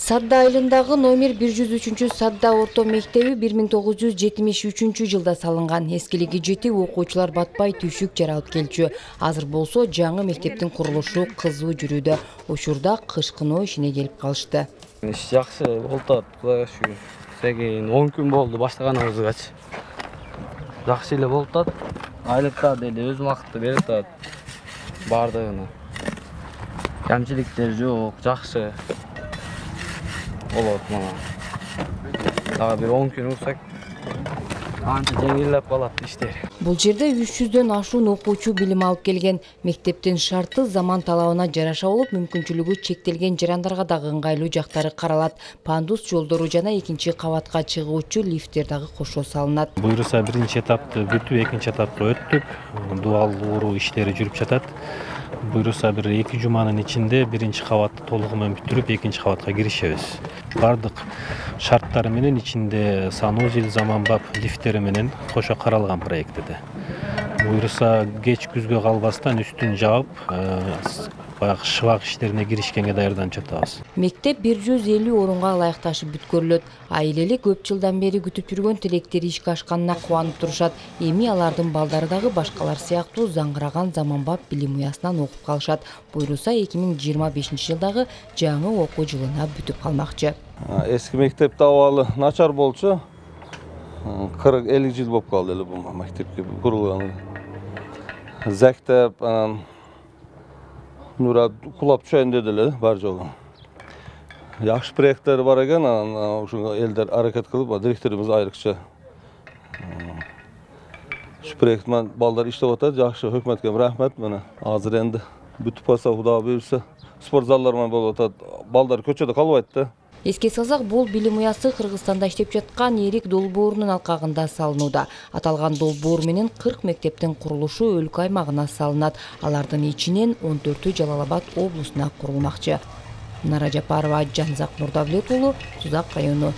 Садда айылындагы номер 103 Садда орто мектеби 1973 жылда салынган. Эскилиги жетип, окуучулар батпай түшүк жаралып келчү. Азыр болсо жаңы мектептин курулушу кызуу жүрүүдө. Учурда кышкыноо ишине келип калышты. Иш жакшы болуп атат, Кудайга шүгүр. Сегин 10 күн болду баштаганыбызгачы. Жакшы эле болуп атат. Айлыкта деле өз убакытты берип атат. Бардыгына. Камчылыктар жок, жакшы. Болот мана. Дагы бир 10 күн урсак, анча жеңилдеп калат иштер. Бул жерде 300дөн ашуун окуучу билим алып келген. Мектептин шарты заман талабына жараша болуп, мүмкүнчүлүгү чектелген жарандарга дагы ыңгайлуу жактары каралат. Пандус жолдору жана экинчи кабатка чыгуучу лифттер дагы кошо салынат. Буйруса биринчи этапты бүтүп, экинчи этапка өттүк. Дуал уруу иштери жүрүп жатат. Буйруса бир 2 жуманын ичинде биринчи кабатты толугу менен бүтүрүп, экинчи кабатка киришебиз. Бардык шарттары менен ичинде санузел, заманбап лифттери менен кошо каралган проектиде. Буйруса кеч күзгө калбастан үстүн жаап, баягы шыбак иштерине киришкенге даярданып жатабыз. Мектеп 150 орунга ылайыкташып бүткөрүлөт. Аилели көп жылдан бери күтүп жүргөн тилектери ишке ашканына кубанып турушат. Эми алардын балдары дагы башкалар сыяктуу заңгыраган заманбап билим уясынан окуп калышат. Буйруса 2025 жылдагы жаңы окуу жылына бүтүп калмакчы. Эски мектепте абалы начар болчу. 40-50 жыл болуп калды эле бул мектепке курулган. Зектеп, Нура кулап түшөйүн деди эле бар жолу. Жакшы проекттер бар экен, ушуга элдер аракет кылып, директорубуз айрыкча ушу проект менен балдар иштеп атат. Жакшы, өкмөткө рахмат. Мына азыр энди бүтүп калса, Кудай буйрса, спорт заллары менен болуп атат. Балдар көчөдө калбайт да. Эске салсак, бул билим уясы Кыргызстанда иштеп жаткан Эрик долбоорунун алкагында салынууда. Аталган долбоор менен 40 мектептин курулушу өлкө аймагына салынат. Алардын ичинен 14-ü Жалал Абад облусуна курулмакчы. Нара Жапарова, Жанзак Нурдавлет уулу, Сузак району.